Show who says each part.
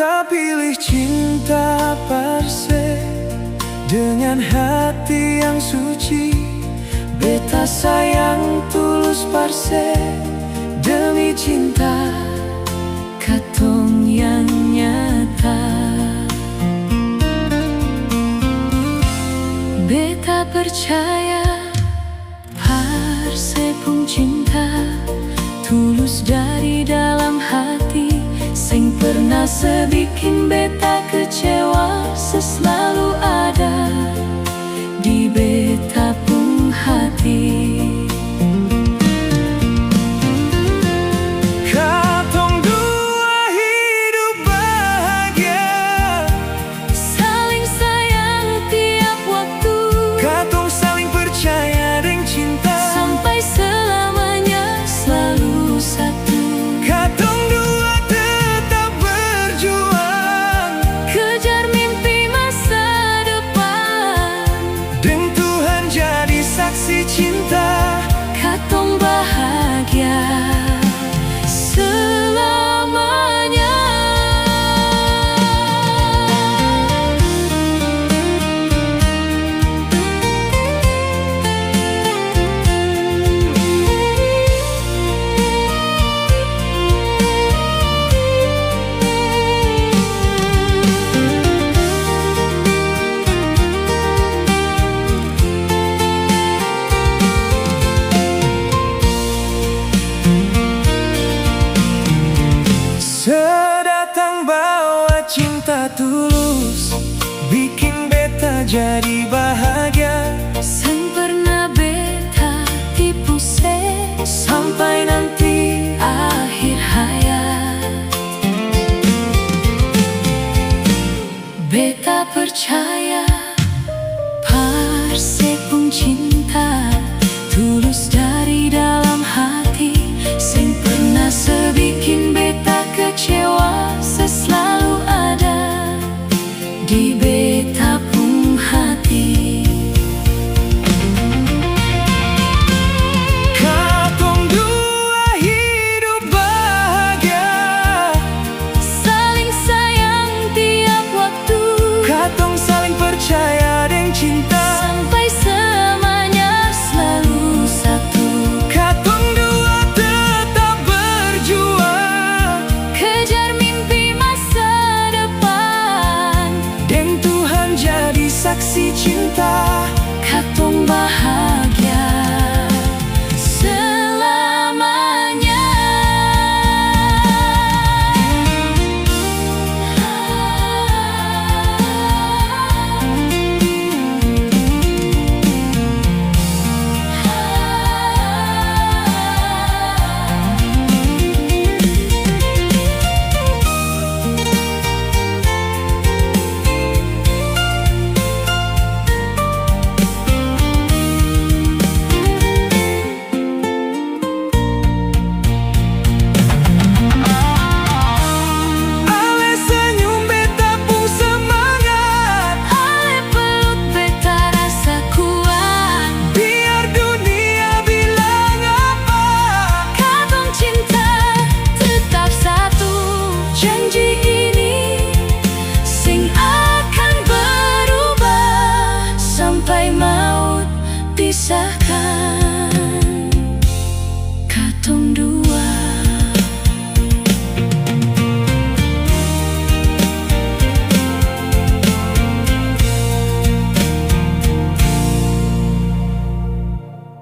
Speaker 1: beta pilih cinta parse dengan hati yang suci. Beta sayang tulus parse demi cinta katong yang nyata. Beta percaya parse pun cinta tulus dari dalam hati, sing pernah sebikin beta kecewa, selalu ada di beta pun hati. Katong dua hidup bahagia,
Speaker 2: saling sayang tiap waktu.
Speaker 1: katong saling percaya dengan cinta
Speaker 2: Sampai selamanya selalu satu.
Speaker 1: katong dua tetap berjuang,
Speaker 2: Kejar mimpi masa depan,
Speaker 1: dan Tuhan jadi saksi cinta.
Speaker 2: katong bahagia selamanya.
Speaker 1: Sedatang bawa cinta tulus, bikin beta jadi bahagia.
Speaker 2: Sen pernah beta tipu se, sampai nanti akhir hayat. Beta percaya parse pun cinta tulus dari dalam hati, sing pernah sebikin beta kecewa, selalu ada di beta pun hati.
Speaker 1: Katong dua hidup bahagia,
Speaker 2: Saling sayang tiap waktu,
Speaker 1: katong saling percaya dengan cinta.
Speaker 2: sampai selamanya selalu satu.
Speaker 1: Katong dua tetap berjuang,
Speaker 2: Kejar mimpi masa depan,
Speaker 1: dan Tuhan jadi saksi cinta.
Speaker 2: katong bahagia selamanya.
Speaker 1: Ale senyum beta pun semangat,
Speaker 2: Ale peluk beta rasa kuat,
Speaker 1: biar dunia bilang apa,
Speaker 2: katong cinta tetap satu. Janji ini sing akan berubah sampai maut pisahkan.